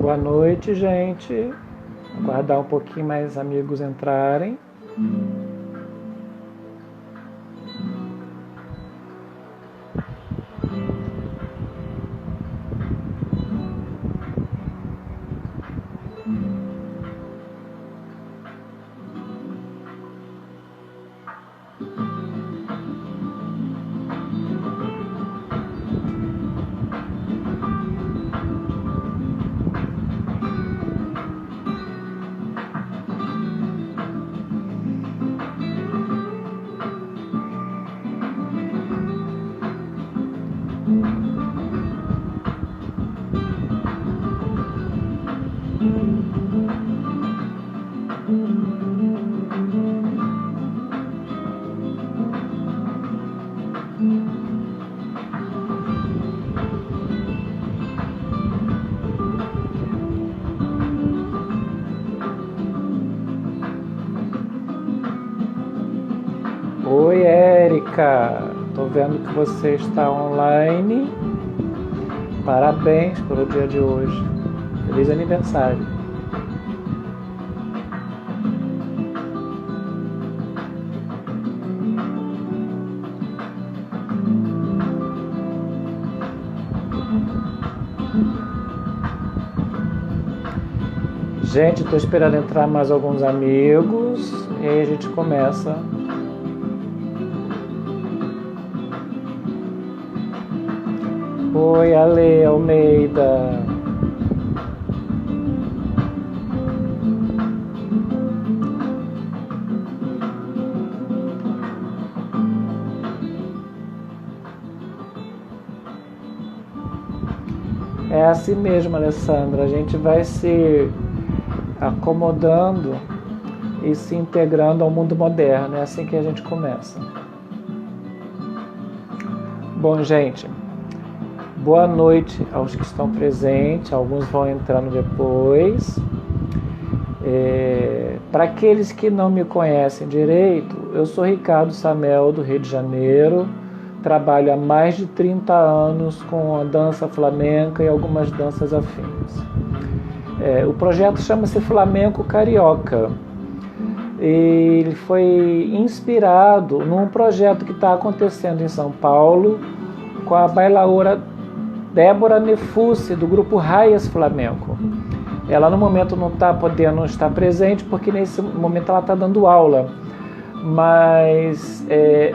Boa noite, gente. Aguardar um pouquinho mais amigos entrarem. Oi, Érica. Tô vendo que você está online. Parabéns pelo dia de hoje. Feliz aniversário. Gente, estou esperando entrar mais alguns amigos e aí a gente começa. Oi, Ale Almeida. É assim mesmo, Alessandra. A gente vai se acomodando e se integrando ao mundo moderno. É assim que a gente começa. Bom, gente, boa noite aos que estão presentes. Alguns vão entrando depois. Para aqueles que não me conhecem direito, eu sou Ricardo Samel, do Rio de Janeiro. Trabalho há mais de 30 anos com a dança flamenca e algumas danças afins. O projeto chama-se Flamenco Carioca. Ele foi inspirado num projeto que está acontecendo em São Paulo com a bailaora Débora Nefussi, do grupo Raias Flamenco. Ela no momento não está podendo estar presente porque nesse momento ela está dando aula. Mas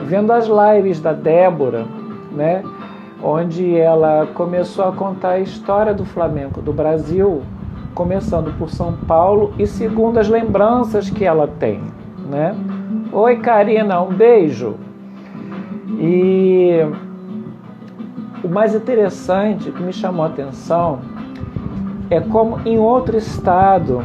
vendo as lives da Débora, né, onde ela começou a contar a história do flamenco do Brasil, começando por São Paulo e segundo as lembranças que ela tem, né? Oi, Karina, um beijo. E o mais interessante que me chamou a atenção é como em outro estado,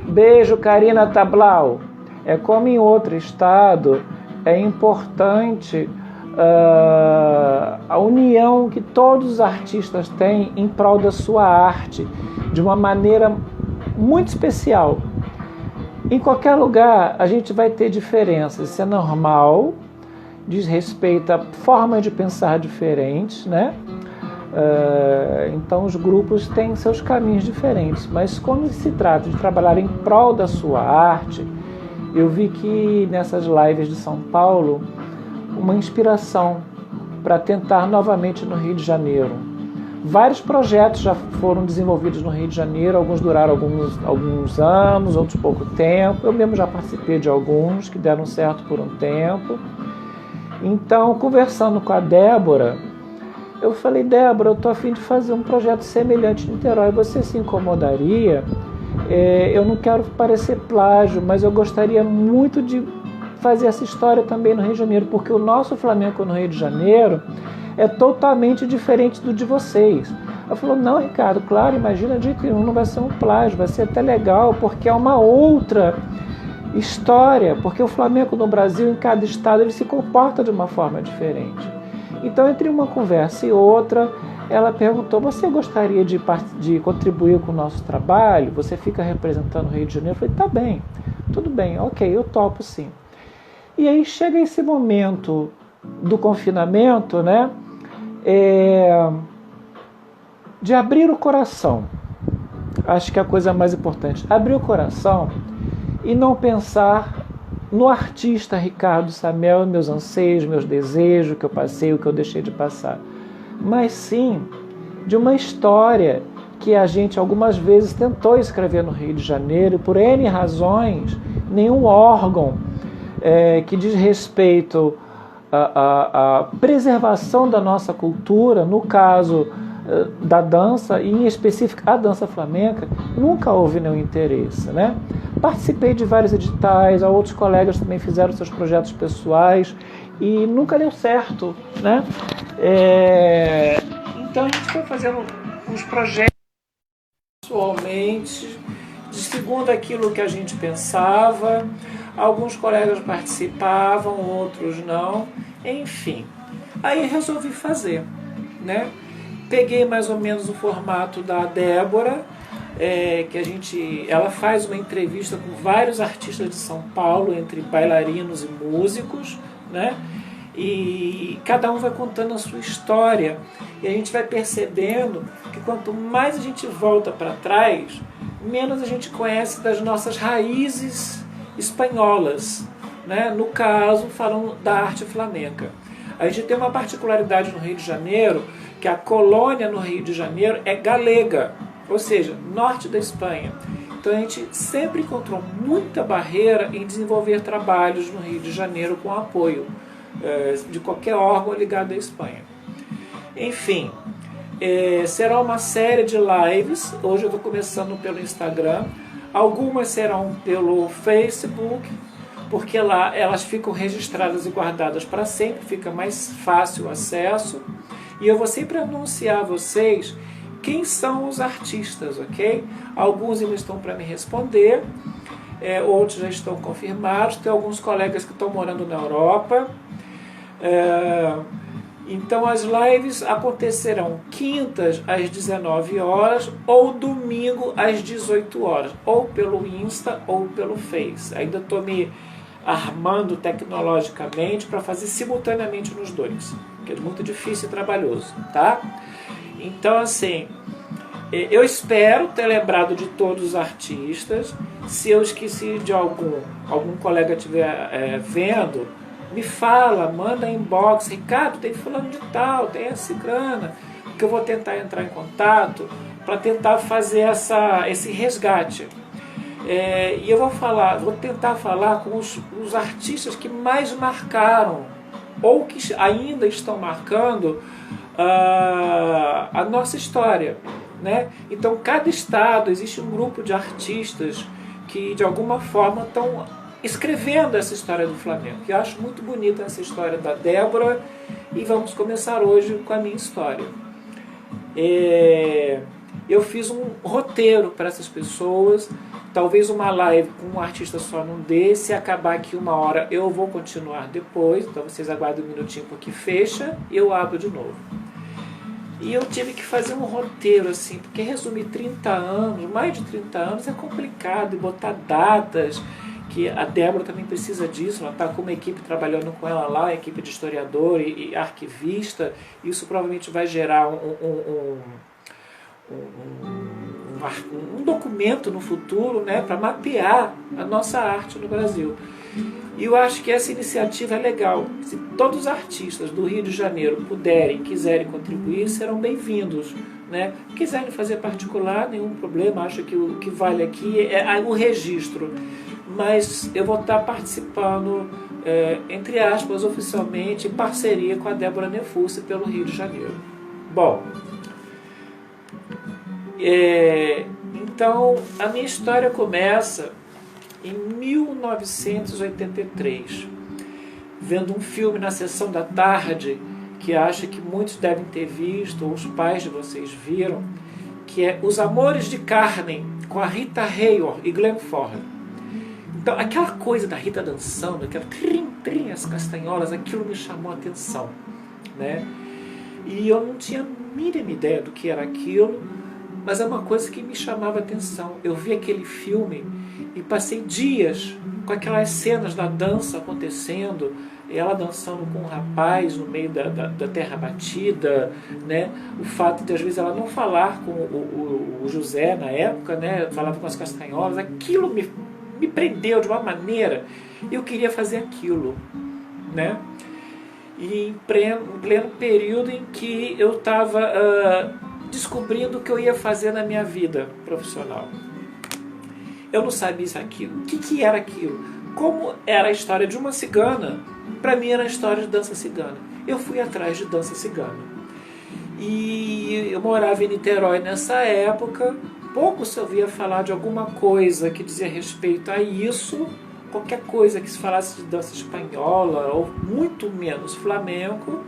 beijo, Karina Tablau, é como em outro estado é importante a união que todos os artistas têm em prol da sua arte, de uma maneira muito especial. Em qualquer lugar a gente vai ter diferenças, isso é normal, diz respeito a formas de pensar diferentes, né? Então os grupos têm seus caminhos diferentes, mas quando se trata de trabalhar em prol da sua arte, eu vi que nessas lives de São Paulo uma inspiração para tentar novamente no Rio de Janeiro. Vários projetos já foram desenvolvidos no Rio de Janeiro, alguns duraram alguns anos, outros pouco tempo. Eu mesmo já participei de alguns que deram certo por um tempo. Então, conversando com a Débora, eu falei, Débora, eu estou a fim de fazer um projeto semelhante em Niterói, você se incomodaria? Eu não quero parecer plágio, mas eu gostaria muito de fazer essa história também no Rio de Janeiro, porque o nosso flamenco no Rio de Janeiro é totalmente diferente do de vocês. Ela falou, não, Ricardo, claro, imagina, de que não vai ser um plágio, vai ser até legal, porque é uma outra história, porque o flamenco no Brasil, em cada estado, ele se comporta de uma forma diferente. Então, entre uma conversa e outra, ela perguntou, você gostaria de contribuir com o nosso trabalho? Você fica representando o Rio de Janeiro? Eu falei, tá bem, tudo bem, ok, eu topo sim. E aí chega esse momento do confinamento, né? de abrir o coração. Acho que é a coisa mais importante. Abrir o coração e não pensar no artista Ricardo Samel, meus anseios, meus desejos, o que eu passei, o que eu deixei de passar. Mas sim de uma história que a gente algumas vezes tentou escrever no Rio de Janeiro, por N razões, nenhum órgão que diz respeito à preservação da nossa cultura, no caso da dança, e em específico a dança flamenca, nunca houve nenhum interesse, né? Participei de vários editais, outros colegas também fizeram seus projetos pessoais e nunca deu certo, né? Então a gente foi fazendo uns projetos pessoalmente, de segundo aquilo que a gente pensava. Alguns colegas participavam, outros não, enfim. Aí resolvi fazer, né? Peguei mais ou menos o formato da Débora, que ela faz uma entrevista com vários artistas de São Paulo, entre bailarinos e músicos, né? E cada um vai contando a sua história, e a gente vai percebendo que quanto mais a gente volta para trás, menos a gente conhece das nossas raízes espanholas, né? No caso, falam da arte flamenca. A gente tem uma particularidade no Rio de Janeiro, que a colônia no Rio de Janeiro é galega, ou seja, norte da Espanha. Então a gente sempre encontrou muita barreira em desenvolver trabalhos no Rio de Janeiro com apoio de qualquer órgão ligado à Espanha. Enfim, será uma série de lives. Hoje eu estou começando pelo Instagram, algumas serão pelo Facebook, porque lá elas ficam registradas e guardadas para sempre, fica mais fácil o acesso. E eu vou sempre anunciar a vocês quem são os artistas, ok? Alguns ainda estão para me responder, outros já estão confirmados. Tem alguns colegas que estão morando na Europa. Então as lives acontecerão quintas às 19 horas ou domingo às 18 horas, ou pelo Insta ou pelo Face. Ainda estou me armando tecnologicamente para fazer simultaneamente nos dois, que é muito difícil e trabalhoso, tá? Então, assim, eu espero ter lembrado de todos os artistas. Se eu esqueci de algum colega estiver vendo, me fala, manda inbox, Ricardo, tem fulano de tal, tem a ciclana, que eu vou tentar entrar em contato para tentar fazer esse resgate. E eu vou tentar falar com os artistas que mais marcaram, ou que ainda estão marcando a nossa história, né? Então, cada estado existe um grupo de artistas que de alguma forma estão escrevendo essa história do Flamengo. Eu acho muito bonita essa história da Débora, e vamos começar hoje com a minha história. Eu fiz um roteiro para essas pessoas. Talvez uma live com um artista só não dê. Se acabar aqui 1 hora, eu vou continuar depois. Então vocês aguardem um minutinho porque fecha e eu abro de novo. E eu tive que fazer um roteiro assim, porque resumir 30 anos, mais de 30 anos é complicado, e botar datas, que a Débora também precisa disso. Ela está com uma equipe trabalhando com ela lá, equipe de historiador e arquivista. Isso provavelmente vai gerar um documento no futuro, né, para mapear a nossa arte no Brasil. E eu acho que essa iniciativa é legal. Se todos os artistas do Rio de Janeiro quiserem contribuir, serão bem-vindos, né? Quiserem fazer particular, nenhum problema. Acho que o que vale aqui é o registro. Mas eu vou estar participando, entre aspas, oficialmente, em parceria com a Débora Nefussi pelo Rio de Janeiro. Bom, então a minha história começa em 1983, vendo um filme na sessão da tarde, que acho que muitos devem ter visto, ou os pais de vocês viram, que é Os Amores de Carmen, com a Rita Hayworth e Glenn Ford. Então, aquela coisa da Rita dançando, aquela trim, as castanholas, aquilo me chamou a atenção, né? E eu não tinha a mínima ideia do que era aquilo, mas é uma coisa que me chamava a atenção. Eu vi aquele filme e passei dias com aquelas cenas da dança acontecendo, ela dançando com um rapaz no meio da terra batida, né? O fato de às vezes ela não falar com o José na época, né? Falava com as castanholas, aquilo me prendeu de uma maneira, eu queria fazer aquilo, né? E em pleno período em que eu estava descobrindo o que eu ia fazer na minha vida profissional. Eu não sabia isso, aquilo. O que era aquilo? Como era a história de uma cigana, para mim era a história de dança cigana. Eu fui atrás de dança cigana. E eu morava em Niterói nessa época, pouco se ouvia falar de alguma coisa que dizia respeito a isso, qualquer coisa que se falasse de dança espanhola, ou muito menos flamenco.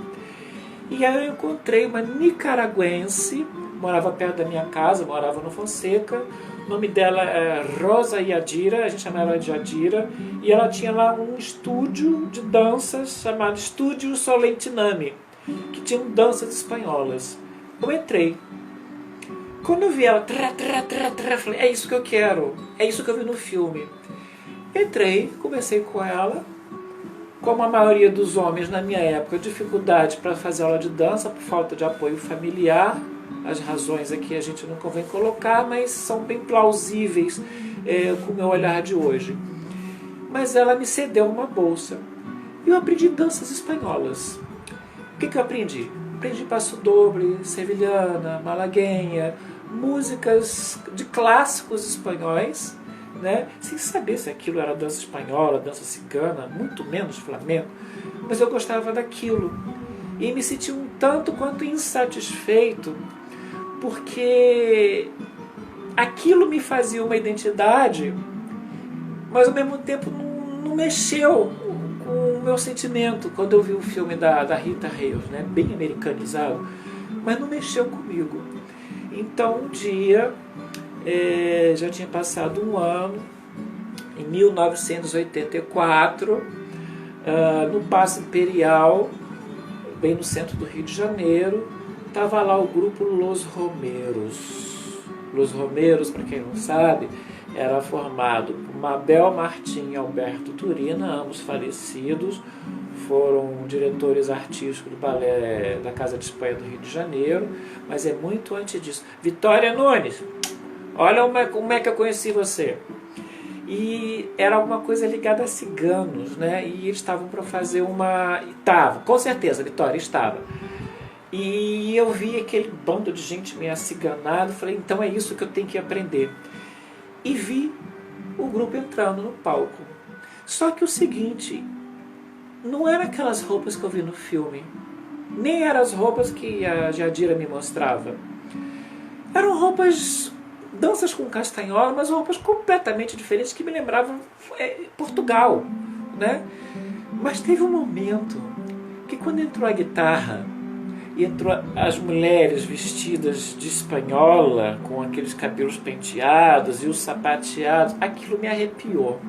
E aí eu encontrei uma nicaragüense, morava perto da minha casa, morava no Fonseca. O nome dela é Rosa Yadira, a gente chama ela de Yadira, e ela tinha lá um estúdio de danças chamado Estúdio Solentiname, que tinha danças espanholas. Eu entrei. Quando eu vi ela, falei, é isso que eu quero, é isso que eu vi no filme. Entrei, conversei com ela. Como a maioria dos homens na minha época, dificuldade para fazer aula de dança por falta de apoio familiar. As razões aqui a gente não convém colocar, mas são bem plausíveis com o meu olhar de hoje. Mas ela me cedeu uma bolsa. E eu aprendi danças espanholas. O que eu aprendi? Aprendi passo doble, sevilhana, malagueña, músicas de clássicos espanhóis, né? Sem saber se aquilo era dança espanhola, dança cigana, muito menos flamenco, mas eu gostava daquilo. E me senti um tanto quanto insatisfeito, porque aquilo me fazia uma identidade, mas ao mesmo tempo não mexeu com o meu sentimento quando eu vi o filme da Rita Hayworth, né? Bem americanizado, mas não mexeu comigo. Então um dia, já tinha passado um ano, em 1984, no Paço Imperial, bem no centro do Rio de Janeiro, estava lá o grupo Los Romeros. Los Romeros, para quem não sabe, era formado por Mabel Martim e Alberto Turina, ambos falecidos, foram diretores artísticos do balé da Casa de Espanha do Rio de Janeiro, mas é muito antes disso. Vitória Nunes, olha como é que eu conheci você. E era alguma coisa ligada a ciganos, né? E eles estavam para fazer uma... Estava, com certeza, Vitória, estava. E eu vi aquele bando de gente meio aciganado, falei, então é isso que eu tenho que aprender. E vi o grupo entrando no palco. Só que o seguinte, não eram aquelas roupas que eu vi no filme, nem eram as roupas que a Jadira me mostrava. Eram roupas, danças com castanhola, mas roupas completamente diferentes que me lembravam Portugal, né? Mas teve um momento que quando entrou a guitarra, e entrou as mulheres vestidas de espanhola, com aqueles cabelos penteados e os sapateados, aquilo me arrepiou,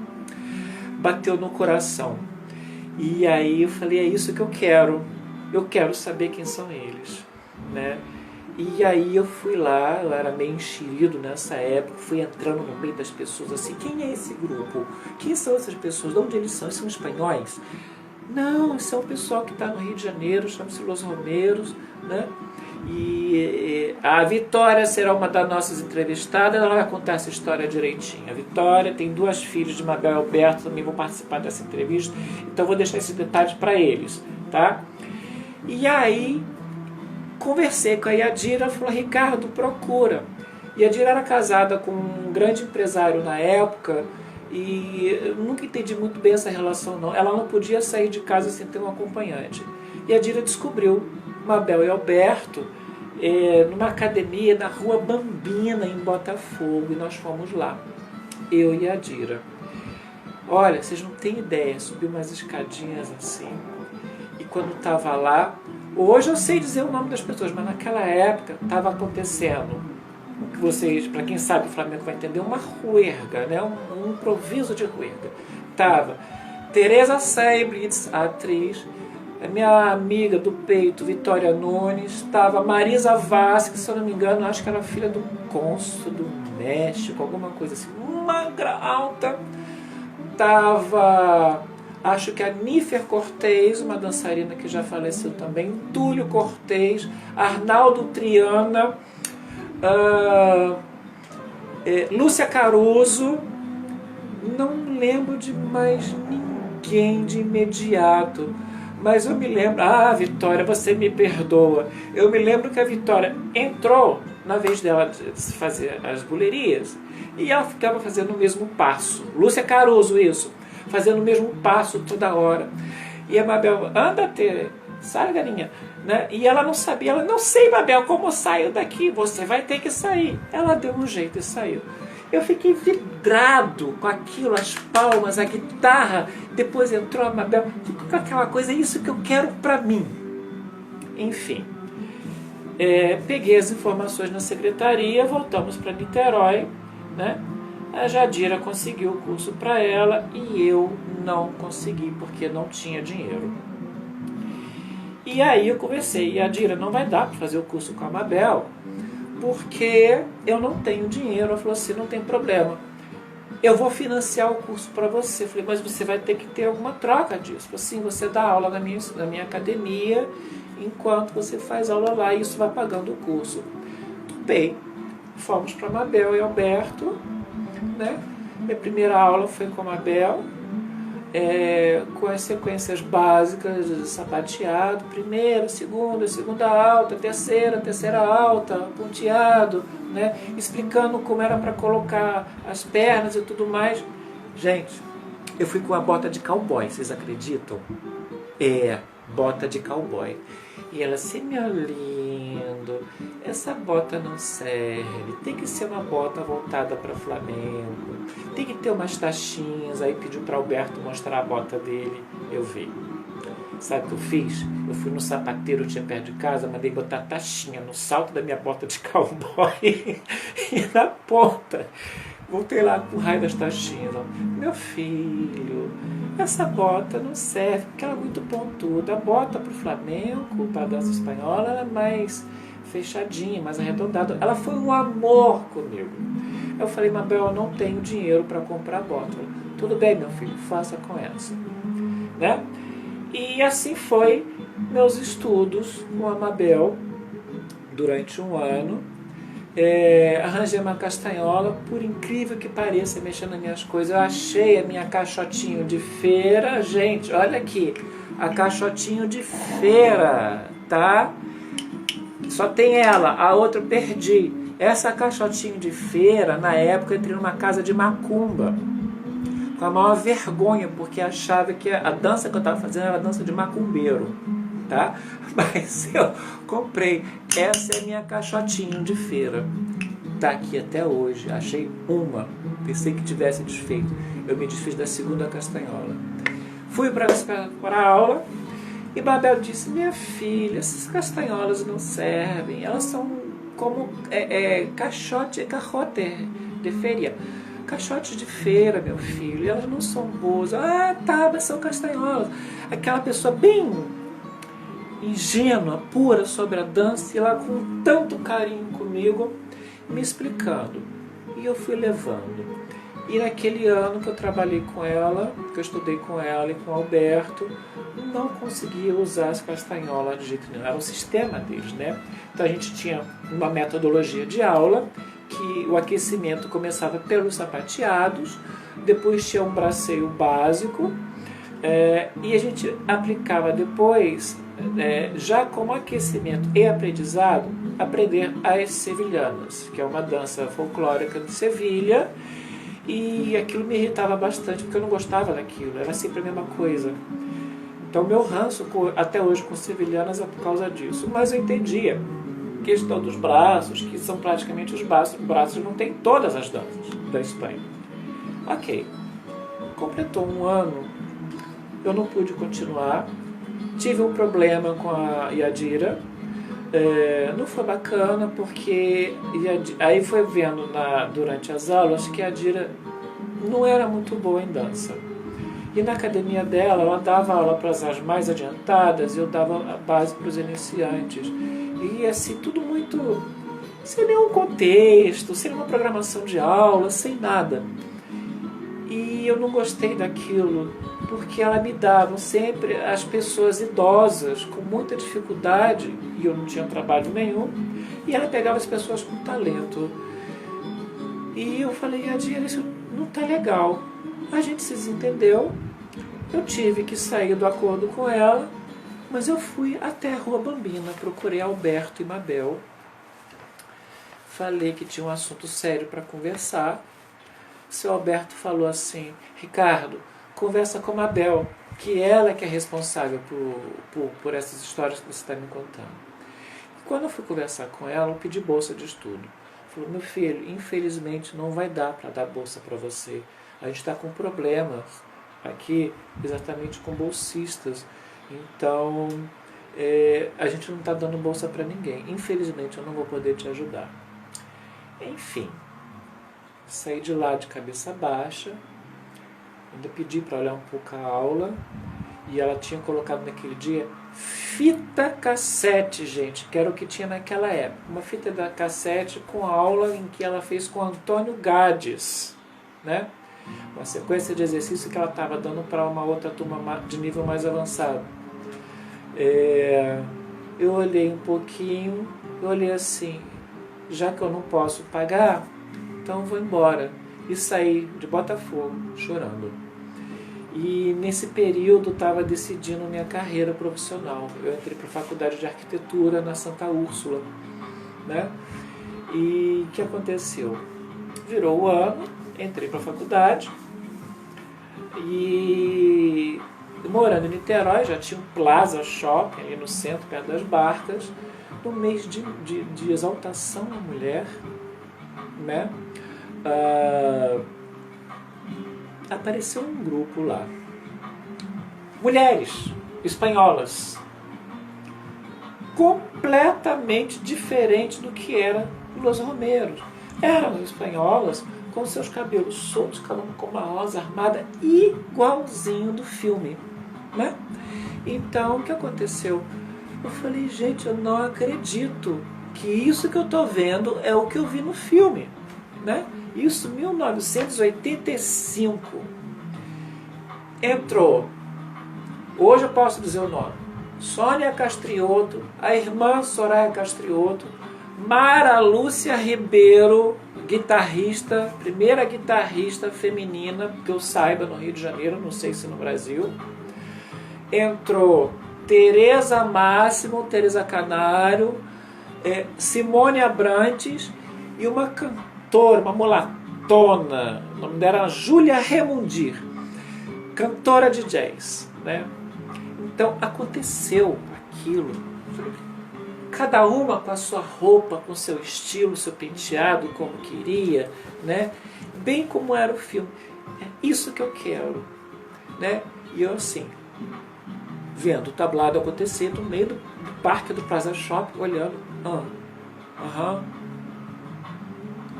bateu no coração. E aí eu falei, é isso que eu quero saber quem são eles, né? E aí eu fui lá, eu era meio enxerido nessa época, fui entrando no meio das pessoas assim, quem é esse grupo? Quem são essas pessoas? De onde eles são? Eles são espanhóis? Não, isso é um pessoal que está no Rio de Janeiro, chama-se Los Romeros, né? E a Vitória será uma das nossas entrevistadas, ela vai contar essa história direitinho. A Vitória tem 2 filhos de Mabel e Alberto, também vão participar dessa entrevista, então vou deixar esses detalhes para eles, tá? E aí, conversei com a Yadira, ela falou, Ricardo, procura. E a Yadira era casada com um grande empresário na época, e eu nunca entendi muito bem essa relação, não. Ela não podia sair de casa sem ter um acompanhante. E a Yadira descobriu Mabel e Alberto numa academia na Rua Bambina, em Botafogo, e nós fomos lá, eu e a Yadira. Olha, vocês não têm ideia, subi umas escadinhas assim, e quando estava lá, hoje eu sei dizer o nome das pessoas, mas naquela época estava acontecendo que vocês, para quem sabe o Flamengo vai entender, uma ruerga, né? um improviso de ruerga. Tava Teresa Seiblitz, a atriz, a minha amiga do peito, Vitória Nunes, estava Marisa Vaz, que se eu não me engano, acho que era filha do cônsul do México, alguma coisa assim, magra, alta. Tava Acho que a Nífer Cortez, uma dançarina que já faleceu também, Túlio Cortez, Arnaldo Triana, Lúcia Caruso. Não lembro de mais ninguém de imediato, mas eu me lembro... Ah, Vitória, você me perdoa. Eu me lembro que a Vitória entrou na vez dela de fazer as bulerias e ela ficava fazendo o mesmo passo. Lúcia Caruso, isso. Fazendo o mesmo passo toda hora. E a Mabel, anda, Tere, sai, galinha. Né? E ela não sabia, ela, não sei, Mabel, como eu saio daqui? Você vai ter que sair. Ela deu um jeito e saiu. Eu fiquei vidrado com aquilo, as palmas, a guitarra. Depois entrou a Mabel, ficou com aquela coisa, é isso que eu quero pra mim. Enfim, peguei as informações na secretaria, voltamos para Niterói, né? A Jadira conseguiu o curso para ela e eu não consegui porque não tinha dinheiro. E aí eu conversei, e a Jadira, não vai dar para fazer o curso com a Mabel porque eu não tenho dinheiro. Ela falou assim, não tem problema, eu vou financiar o curso para você. Eu falei, mas você vai ter que ter alguma troca disso. Eu falei, sim, você dá aula na minha academia enquanto você faz aula lá e isso vai pagando o curso. Tudo bem, fomos para Mabel e Alberto, né? Minha primeira aula foi com a Mabel, com as sequências básicas de sapateado, primeira, segunda alta, terceira alta, ponteado, né? Explicando como era para colocar as pernas e tudo mais. Gente, eu fui com a bota de cowboy, vocês acreditam? Bota de cowboy. E ela assim, meu lindo, essa bota não serve, tem que ser uma bota voltada para Flamengo, tem que ter umas taxinhas. Aí pediu para Alberto mostrar a bota dele, eu vi. Sabe o que eu fiz? Eu fui no sapateiro, tinha perto de casa, mandei botar taxinha no salto da minha bota de cowboy e na ponta. Voltei lá com o raio das taxinhas. Meu filho, essa bota não serve, porque ela é muito pontuda. A bota para o Flamengo, para a dança espanhola, ela é mais fechadinha, mais arredondada. Ela foi um amor comigo. Eu falei, Mabel, eu não tenho dinheiro para comprar a bota. Tudo bem, meu filho, faça com essa. Né? E assim foi meus estudos com a Mabel durante um ano. Arranjei uma castanhola, por incrível que pareça, mexendo nas minhas coisas, eu achei a minha caixotinho de feira. Gente, olha aqui, a caixotinho de feira, tá? Só tem ela, a outra eu perdi. Essa caixotinho de feira, na época eu entrei numa casa de macumba, com a maior vergonha, porque achava que a dança que eu estava fazendo era a dança de macumbeiro, tá? Mas eu comprei. Essa é a minha caixotinho de feira. Tá aqui até hoje. Achei uma. Pensei que tivesse desfeito. Eu me desfiz da segunda castanhola. Fui para a aula e Mabel disse, minha filha, essas castanholas não servem. Elas são como caixote de feira. Caixotes de feira, meu filho. Elas não são boas. Ah, tá, mas são castanholas. Aquela pessoa bem ingênua, pura sobre a dança, e ela com tanto carinho comigo, me explicando. E eu fui levando. E naquele ano que eu trabalhei com ela, que eu estudei com ela e com o Alberto, não conseguia usar as castanholas de jeito nenhum. Era o sistema deles, né? Então a gente tinha uma metodologia de aula, que o aquecimento começava pelos sapateados, depois tinha um braceio básico, e a gente aplicava depois, já como aquecimento e aprendizado, aprender as sevilhanas, que é uma dança folclórica de Sevilha, e aquilo me irritava bastante, porque eu não gostava daquilo, era sempre a mesma coisa. Então meu ranço até hoje com sevilhanas é por causa disso, mas eu entendia. Questão dos braços, que são praticamente os braços não tem todas as danças da Espanha. Ok, completou um ano, eu não pude continuar, tive um problema com a Yadira, não foi bacana, porque aí foi vendo durante as aulas que a Yadira não era muito boa em dança. E na academia dela, ela dava aula para as mais adiantadas e eu dava a base para os iniciantes. E assim, tudo muito sem nenhum contexto, sem uma programação de aula, sem nada. E E eu não gostei daquilo, porque ela me dava sempre as pessoas idosas com muita dificuldade, e eu não tinha trabalho nenhum, e ela pegava as pessoas com talento. E eu falei, Adila, isso não tá legal. A gente se desentendeu, eu tive que sair do acordo com ela, mas eu fui até a Rua Bambina, procurei Alberto e Mabel, falei que tinha um assunto sério para conversar. O seu Alberto falou assim, Ricardo, conversa com a Mabel, que ela é que é responsável por essas histórias que você está me contando. E quando eu fui conversar com ela, eu pedi bolsa de estudo. Falou, meu filho, infelizmente não vai dar para dar bolsa para você. A gente está com problemas aqui exatamente com bolsistas. Então, a gente não está dando bolsa para ninguém. Infelizmente eu não vou poder te ajudar. Enfim, saí de lá de cabeça baixa, ainda pedi para olhar um pouco a aula, e ela tinha colocado naquele dia fita cassete, gente, que era o que tinha naquela época. Uma fita da cassete com a aula em que ela fez com Antônio Gades, né? Uma sequência de exercícios que ela estava dando para uma outra turma de nível mais avançado. Eu olhei um pouquinho, eu olhei assim, já que eu não posso pagar, então eu vou embora. E saí de Botafogo chorando. E nesse período estava decidindo minha carreira profissional. Eu entrei para a faculdade de arquitetura na Santa Úrsula, né? E o que aconteceu? Virou o ano, entrei para a faculdade e morando em Niterói, já tinha um Plaza Shopping ali no centro, perto das Barcas. No mês de exaltação à mulher, né? Apareceu um grupo lá, mulheres espanholas, completamente diferente do que era Los Romeros. Eram espanholas com seus cabelos soltos, cada uma com uma rosa armada, igualzinho do filme, né? Então, o que aconteceu? Eu falei, gente, eu não acredito que isso que eu estou vendo é o que eu vi no filme, né? Isso, 1985. Entrou, hoje eu posso dizer o nome, Sônia Castriotto, a irmã Soraya Castriotto, Mara Lúcia Ribeiro, guitarrista, primeira guitarrista feminina, que eu saiba, no Rio de Janeiro, não sei se no Brasil. Entrou Tereza Máximo, Tereza Canário, Simone Abrantes e uma cantora, uma mulatona, o nome dela era Júlia Remundir, cantora de jazz, né? Então aconteceu aquilo, cada uma com a sua roupa, com o seu estilo, seu penteado, como queria, né? Bem como era o filme. É isso que eu quero, né? E eu assim, vendo o tablado acontecer no meio do parque do Plaza Shopping, olhando,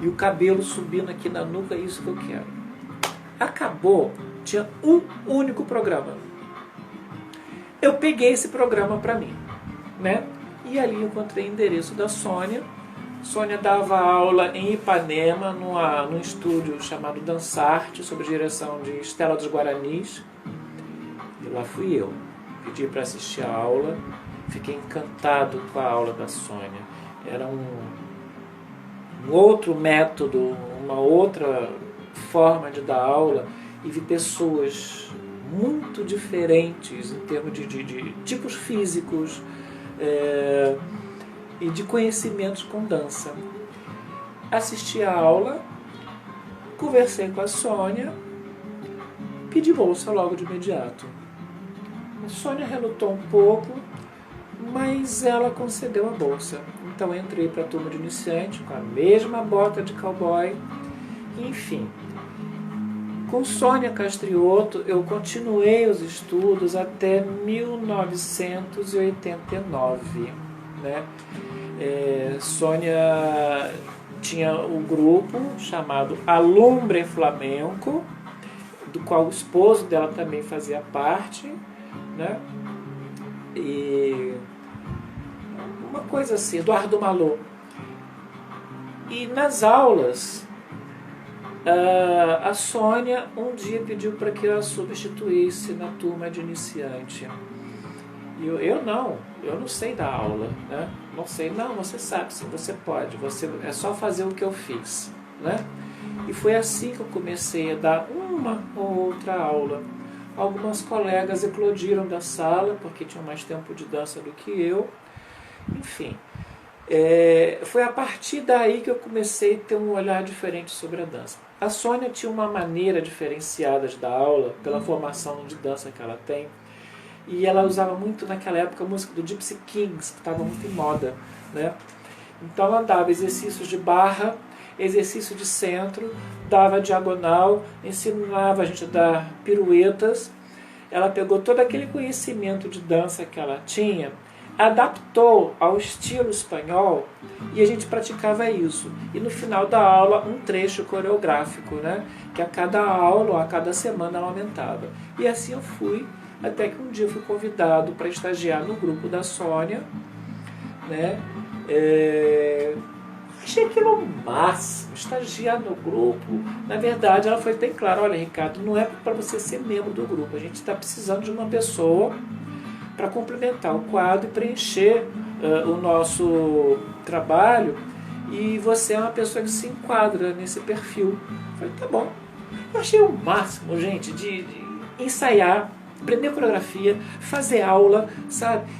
e o cabelo subindo aqui na nuca, é isso que eu quero. Acabou, tinha um único programa. Eu peguei esse programa para mim, né? E ali eu encontrei o endereço da Sônia. Sônia dava aula em Ipanema, num estúdio chamado Dançarte, sob direção de Estela dos Guaranis. E lá fui eu. Pedi para assistir a aula, fiquei encantado com a aula da Sônia. Era um outro método, uma outra forma de dar aula, e vi pessoas muito diferentes em termos de tipos físicos e de conhecimentos com dança. Assisti a aula, conversei com a Sônia, pedi bolsa logo de imediato. A Sônia relutou um pouco, mas ela concedeu a bolsa. Então eu entrei para a turma de iniciante com a mesma bota de cowboy. Enfim, com Sônia Castriotto eu continuei os estudos até 1989, né? Sônia tinha um grupo chamado Alumbre Flamenco, do qual o esposo dela também fazia parte, né? E uma coisa assim, Eduardo Malô. E nas aulas a Sônia um dia pediu para que eu a substituísse na turma de iniciante. E eu não sei dar aula, né? Não sei, não, você sabe, sim, você pode, é só fazer o que eu fiz, né? E foi assim que eu comecei a dar uma ou outra aula. Algumas colegas eclodiram da sala, porque tinham mais tempo de dança do que eu. Enfim, foi a partir daí que eu comecei a ter um olhar diferente sobre a dança. A Sônia tinha uma maneira diferenciada de dar aula, pela formação de dança que ela tem, e ela usava muito naquela época a música do Gypsy Kings, que estava muito em moda, né? Então ela dava exercícios de barra, exercício de centro, dava diagonal, ensinava a gente a dar piruetas. Ela pegou todo aquele conhecimento de dança que ela tinha, adaptou ao estilo espanhol e a gente praticava isso. E no final da aula, um trecho coreográfico, né? Que a cada aula ou a cada semana ela aumentava. E assim eu fui, até que um dia eu fui convidado para estagiar no grupo da Sônia, né? Achei aquilo o máximo, estagiar no grupo. Na verdade, ela foi bem clara: olha, Ricardo, não é para você ser membro do grupo, a gente está precisando de uma pessoa para complementar o quadro e preencher o nosso trabalho, e você é uma pessoa que se enquadra nesse perfil. Eu falei, tá bom. Eu achei o máximo, gente, de ensaiar, aprender coreografia, fazer aula, sabe?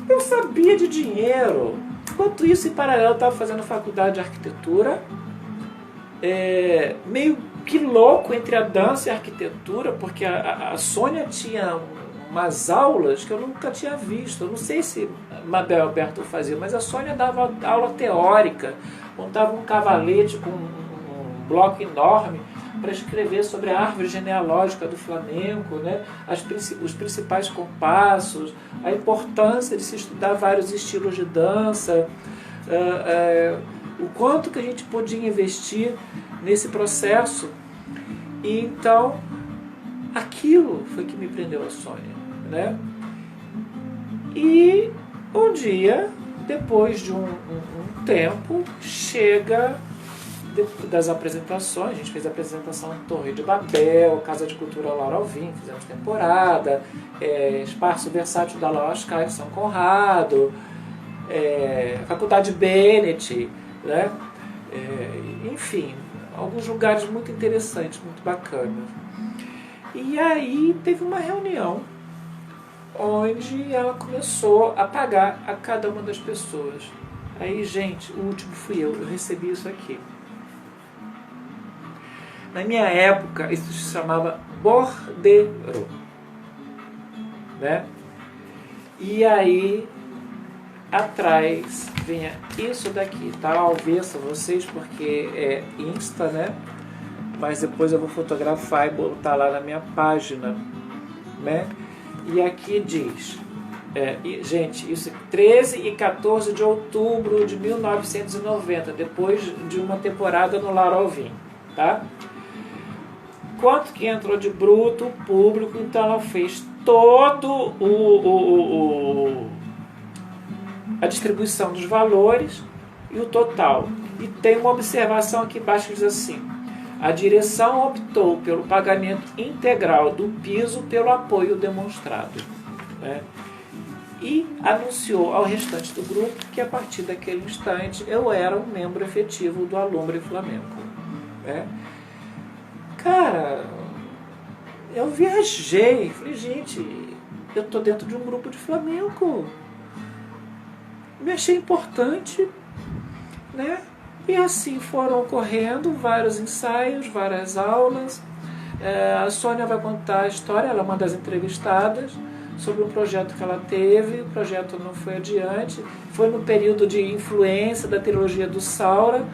Eu sabia de dinheiro. Enquanto isso, em paralelo, eu estava fazendo faculdade de arquitetura, meio que louco entre a dança e a arquitetura, porque a Sônia tinha umas aulas que eu nunca tinha visto. Eu não sei se Mabel Alberto fazia, mas a Sônia dava aula teórica, montava um cavalete com um bloco enorme para escrever sobre a árvore genealógica do flamenco, né? Os principais compassos, a importância de se estudar vários estilos de dança, o quanto que a gente podia investir nesse processo. E então, aquilo foi que me prendeu a Sônia, né? E um dia, depois de um tempo, chega das apresentações. A gente fez a apresentação em Torre de Babel, Casa de Cultura Laura Alvim, fizemos temporada, Espaço Versátil da La Oscar em São Conrado, Faculdade Bennett, né? Enfim, alguns lugares muito interessantes, muito bacanas. E aí teve uma reunião onde ela começou a pagar a cada uma das pessoas. Aí, gente, o último fui eu recebi isso aqui. Na minha época, isso se chamava bordeiro, né? E aí, atrás, vinha isso daqui, tá ao avesso vocês, porque é Insta, né? Mas depois eu vou fotografar e botar lá na minha página, né? E aqui diz, gente, isso é 13 e 14 de outubro de 1990, depois de uma temporada no Laura Alvim, tá? Quanto que entrou de bruto, público, então ela fez todo a distribuição dos valores e o total. E tem uma observação aqui embaixo que diz assim: a direção optou pelo pagamento integral do piso pelo apoio demonstrado, né? E anunciou ao restante do grupo que a partir daquele instante eu era um membro efetivo do Alumbre Flamenco, né? Cara, eu viajei, falei, gente, eu tô dentro de um grupo de flamenco. Me achei importante, né? E assim foram ocorrendo vários ensaios, várias aulas. A Sônia vai contar a história, ela é uma das entrevistadas, sobre um projeto que ela teve. O projeto não foi adiante, foi no período de influência da trilogia do Saura.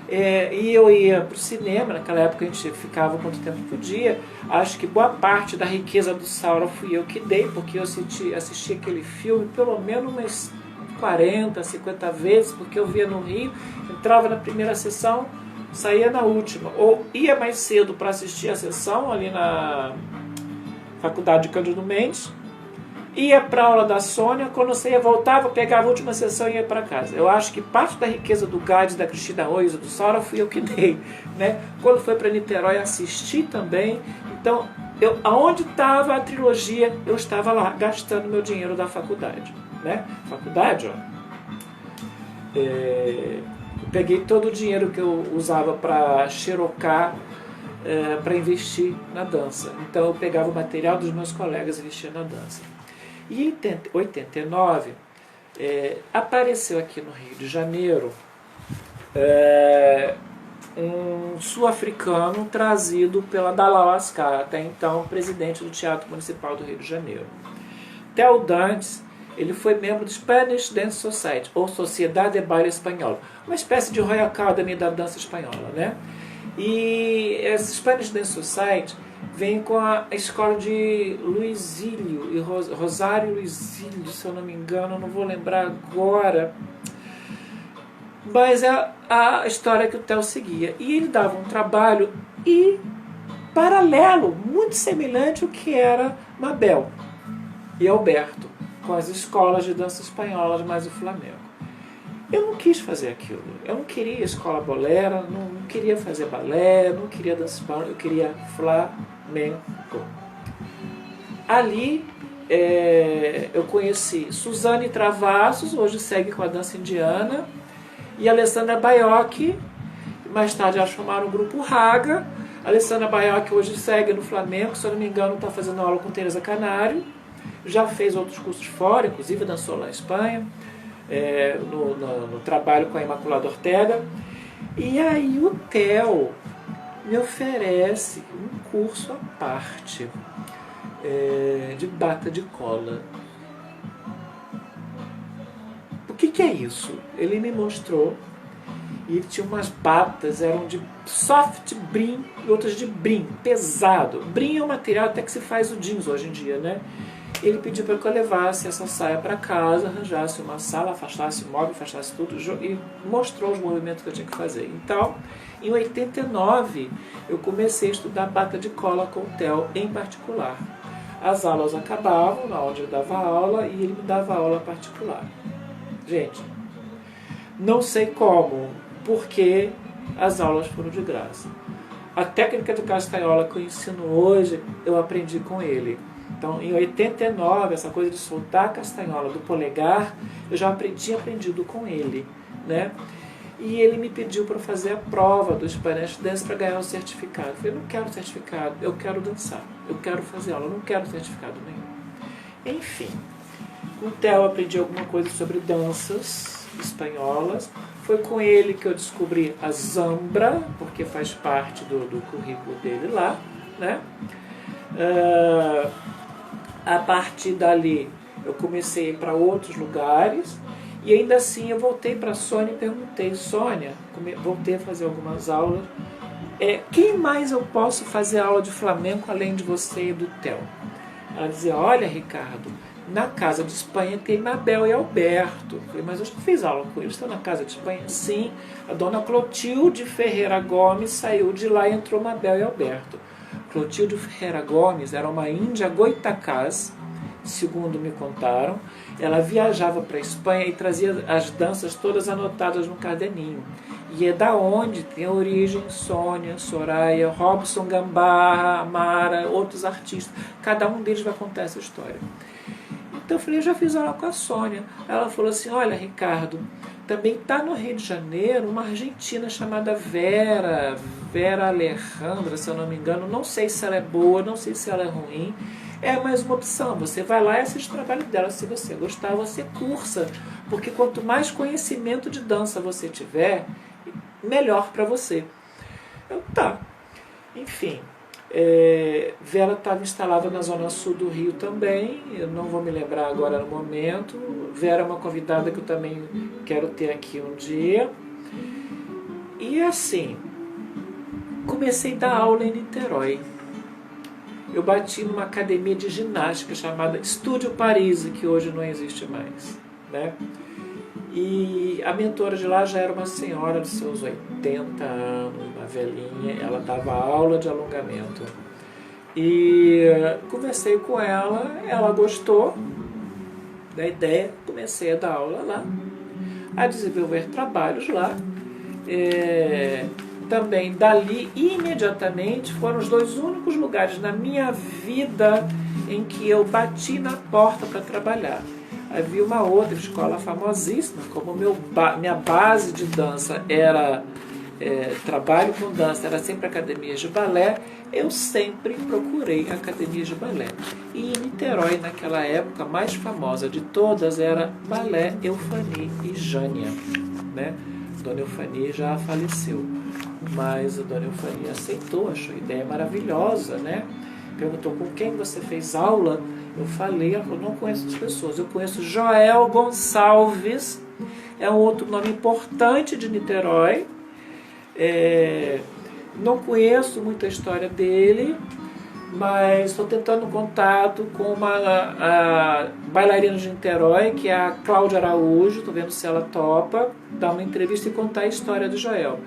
E eu ia para o cinema, naquela época a gente ficava quanto tempo podia. Acho que boa parte da riqueza do Saura fui eu que dei, porque eu assisti aquele filme pelo menos umas 40, 50 vezes, porque eu via no Rio, entrava na primeira sessão, saía na última, ou ia mais cedo para assistir a sessão ali na Faculdade de Cândido Mendes, ia para a aula da Sônia, quando eu saía, voltava, pegava a última sessão e ia para casa. Eu acho que parte da riqueza do Gades, da Cristina Arroz, do Saura, fui eu que dei, né? Quando foi para Niterói, assisti também. Então, aonde estava a trilogia, eu estava lá, gastando meu dinheiro da faculdade, né? Faculdade, ó. Eu peguei todo o dinheiro que eu usava para xerocar, para investir na dança. Então, eu pegava o material dos meus colegas e investia na dança. E em 89, apareceu aqui no Rio de Janeiro um sul-africano trazido pela Dalal Ascar, até então presidente do Teatro Municipal do Rio de Janeiro. Theo Dantes, ele foi membro do Spanish Dance Society, ou Sociedade de Baile Espanhola, uma espécie de Royal Academy da dança espanhola, né? E essa Spanish Dance Society vem com a escola de Luizílio e Rosário Luizílio, se eu não me engano, não vou lembrar agora, mas é a história que o Theo seguia. E ele dava um trabalho paralelo, muito semelhante ao que era Mabel e Alberto, com as escolas de dança espanholas mais o Flamengo. Eu não quis fazer aquilo. Eu não queria escola bolera, não queria fazer balé, não queria dança espanhola, eu queria flamenco. Ali eu conheci Suzane Travassos, hoje segue com a dança indiana, e Alessandra Baiocchi, mais tarde elas formaram o grupo Raga. Alessandra Baiocchi hoje segue no Flamengo, se eu não me engano está fazendo aula com Teresa Canário, já fez outros cursos fora, inclusive dançou lá na Espanha, no trabalho com a Imaculada Ortega. E aí o Theo me oferece um curso à parte de bata de cola. O que é isso? Ele me mostrou, e ele tinha umas batas, eram de soft brim e outras de brim, pesado. Brim é um material até que se faz o jeans hoje em dia, né? Ele pediu para que eu levasse essa saia para casa, arranjasse uma sala, afastasse o móvel, afastasse tudo, e mostrou os movimentos que eu tinha que fazer. Então, em 89, eu comecei a estudar bata de cola com o Theo em particular. As aulas acabavam, na onde eu dava aula, e ele me dava aula particular. Gente, não sei como, porque as aulas foram de graça. A técnica de castanhola que eu ensino hoje, eu aprendi com ele. Então, em 89, essa coisa de soltar a castanhola do polegar, eu já tinha aprendido com ele, né? E ele me pediu para fazer a prova do Spanish Dance para ganhar um certificado. Eu falei, não quero certificado, eu quero dançar, eu quero fazer aula, eu não quero certificado nenhum. Enfim, com o Theo eu aprendi alguma coisa sobre danças espanholas. Foi com ele que eu descobri a Zambra, porque faz parte do currículo dele lá, né? A partir dali eu comecei a ir para outros lugares, e ainda assim eu voltei para a Sônia e perguntei, Sônia, voltei a fazer algumas aulas, quem mais eu posso fazer aula de flamenco além de você e do Theo? Ela dizia, olha Ricardo, na Casa de Espanha tem Mabel e Alberto. Eu falei, mas eu já fiz aula com eles, estão na Casa de Espanha? Sim, a dona Clotilde Ferreira Gomes saiu de lá e entrou Mabel e Alberto. Clotilde Ferreira Gomes era uma índia goitacás, segundo me contaram. Ela viajava para a Espanha e trazia as danças todas anotadas no caderninho. E é da onde tem a origem Sônia, Soraya, Robson Gambara, Amara, outros artistas. Cada um deles vai contar essa história. Então eu falei, eu já fiz aula com a Sônia. Ela falou assim, olha Ricardo, também está no Rio de Janeiro uma argentina chamada Vera Alejandra, se eu não me engano. Não sei se ela é boa, não sei se ela é ruim. É mais uma opção, você vai lá e assiste o trabalho dela. Se você gostar, você cursa. Porque quanto mais conhecimento de dança você tiver, melhor para você. Tá. Enfim, Vera estava instalada na zona sul do Rio também. Eu não vou me lembrar agora no momento. Vera é uma convidada que eu também quero ter aqui um dia. E assim, comecei a dar aula em Niterói. Eu bati numa academia de ginástica chamada Estúdio Paris, que hoje não existe mais, né? E a mentora de lá já era uma senhora de seus 80 anos, uma velhinha. Ela dava aula de alongamento. E conversei com ela, ela gostou, da ideia, comecei a dar aula lá, a desenvolver trabalhos lá. Também dali, imediatamente, foram os 2 únicos lugares na minha vida em que eu bati na porta para trabalhar. Havia uma outra escola famosíssima, como minha base de dança era trabalho com dança, era sempre academias de balé, eu sempre procurei academias de balé. E em Niterói, naquela época, a mais famosa de todas era Balé Eufanie e Jânia, né? Dona Eufanie já faleceu, mas a Dona Eufanie aceitou, achou a ideia maravilhosa, né? Perguntou com quem você fez aula. Eu falei, ela falou, não conheço as pessoas, eu conheço Joel Gonçalves, é um outro nome importante de Niterói, não conheço muita história dele, mas estou tentando contato com a bailarina de Niterói, que é a Cláudia Araújo, estou vendo se ela topa dar uma entrevista e contar a história do Joel.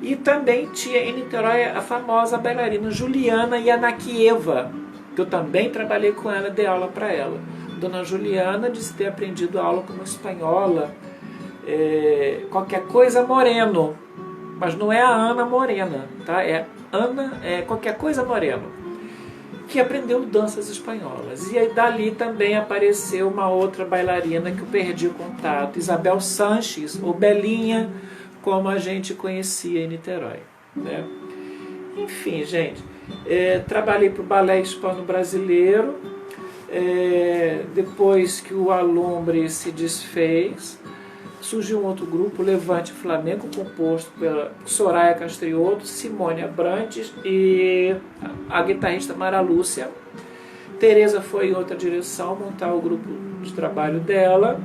E também tinha em Niterói a famosa bailarina Juliana Yanakieva, que eu também trabalhei com ela, dei aula para ela. Dona Juliana disse ter aprendido aula como espanhola, qualquer coisa Moreno, mas não é a Ana Morena, tá? É Ana, qualquer coisa Moreno, que aprendeu danças espanholas. E aí dali também apareceu uma outra bailarina que eu perdi o contato, Isabel Sanches, ou Belinha, como a gente conhecia em Niterói, né? Enfim, gente, trabalhei para o Balé Hispano-Brasileiro, depois que o Alumbre se desfez, surgiu um outro grupo, Levante Flamengo, composto pela Soraya Castriotto, Simone Abrantes e a guitarrista Mara Lúcia. Tereza foi em outra direção, montar o grupo de trabalho dela.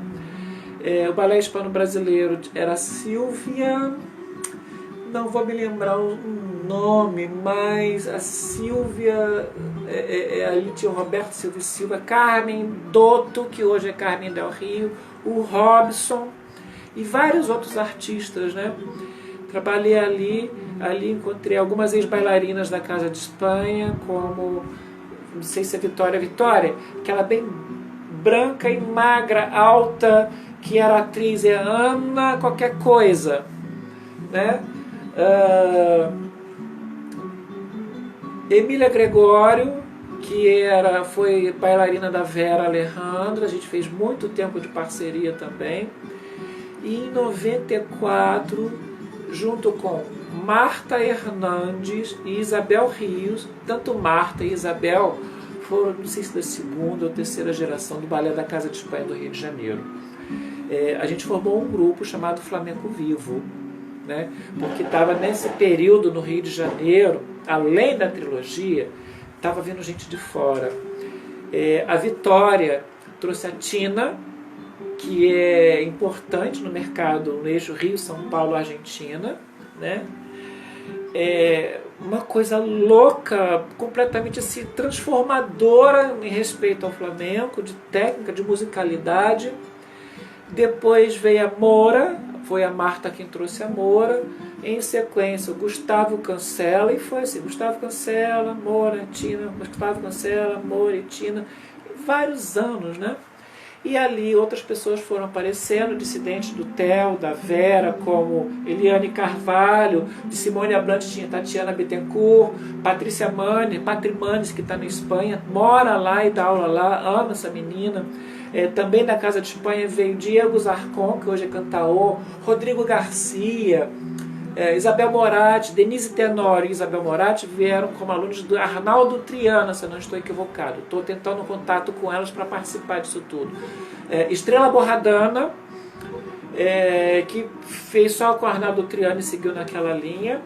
O Balé Hispano-Brasileiro era Silvia, não vou me lembrar o nome, mas a Silvia, ali tinha o Roberto Silva, Carmen Dotto, que hoje é Carmen Del Rio, o Robson e vários outros artistas, né? Trabalhei ali encontrei algumas ex-bailarinas da Casa de Espanha, como, não sei se é Vitória, aquela bem branca e magra, alta, que era atriz, Ana qualquer coisa, né? Emília Gregório, que foi bailarina da Vera Alejandra, a gente fez muito tempo de parceria também. E em 94, junto com Marta Hernandes e Isabel Rios, tanto Marta e Isabel foram, não sei se da segunda ou terceira geração do Balé da Casa de Espanha do Rio de Janeiro. A gente formou um grupo chamado Flamenco Vivo, né? Porque estava nesse período no Rio de Janeiro, além da trilogia, estava vindo gente de fora. A Vitória trouxe a Tina, que é importante no mercado no eixo Rio, São Paulo, Argentina, né? Uma coisa louca, completamente assim, transformadora em respeito ao flamenco, de técnica, de musicalidade. Depois veio a Moura, foi a Marta quem trouxe a Moura. Em sequência, o Gustavo Cancela, e foi assim, Gustavo Cancela, Moura, Tina, Gustavo Cancela, Moura e Tina, vários anos, né? E ali outras pessoas foram aparecendo, dissidentes do Theo, da Vera, como Eliane Carvalho, de Simone Abrantes tinha Tatiana Bittencourt, Patrícia Manes, que está na Espanha, mora lá e dá aula lá, ama essa menina. Também da Casa de Espanha veio Diego Zarcon, que hoje é cantaor, Rodrigo Garcia, Isabel Moratti, Denise Tenório e Isabel Moratti vieram como alunos do Arnaldo Triana, se eu não estou equivocado. Estou tentando contato com elas para participar disso tudo. Estrela Borradana, que fez só com o Arnaldo Triana e seguiu naquela linha.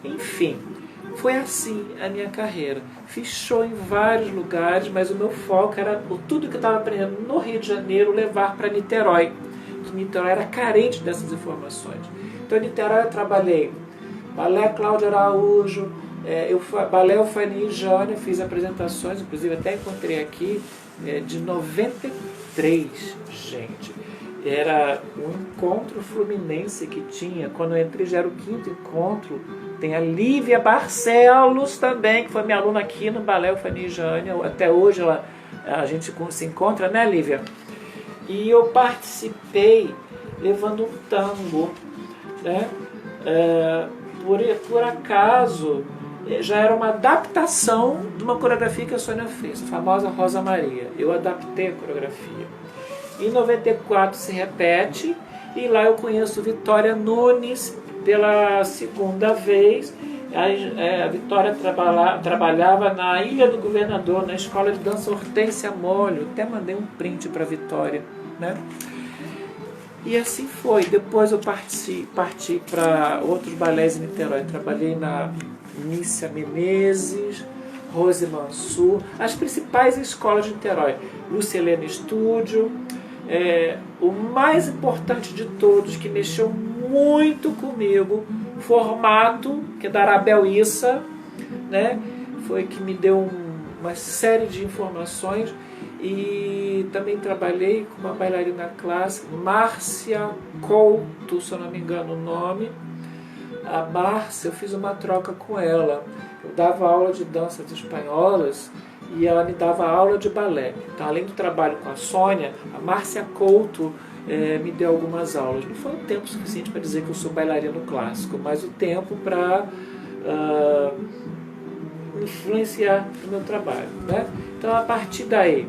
Enfim, foi assim a minha carreira. Fiz show em vários lugares, mas o meu foco era tudo que eu estava aprendendo no Rio de Janeiro levar para Niterói. Que Niterói era carente dessas informações. Então, em Niterói eu trabalhei Balé Cláudia Araújo, Balé Eufanie e Jânia, fiz apresentações, inclusive até encontrei aqui, de 93, gente. Era um encontro fluminense que tinha, quando eu entrei já era o 5º encontro. Tem a Lívia Barcelos também, que foi minha aluna aqui no Balé Eufanie e Jânia, até hoje a gente se encontra, né, Lívia? E eu participei levando um tango, né? Por acaso, já era uma adaptação de uma coreografia que a Sônia fez, a famosa Rosa Maria. Eu adaptei a coreografia. Em 94 se repete, e lá eu conheço Vitória Nunes pela segunda vez. A Vitória trabalhava na Ilha do Governador, na escola de dança Hortência Molho. Até mandei um print para a Vitória, né? E assim foi. Depois eu parti para outros balés em Niterói. Trabalhei na Nícia Menezes, Rose Mansur, as principais escolas de Niterói. Lucilena Estúdio. O mais importante de todos, que mexeu muito comigo, formato, que é da Arabel Issa, né? Foi que me deu uma série de informações. E também trabalhei com uma bailarina clássica, Márcia Couto, se eu não me engano o nome. A Márcia, eu fiz uma troca com ela. Eu dava aula de danças espanholas e ela me dava aula de balé. Então, além do trabalho com a Sônia, a Márcia Couto me deu algumas aulas. Não foi um tempo suficiente para dizer que eu sou bailarino clássico, mas o tempo para influenciar o meu trabalho, né? Então, a partir daí,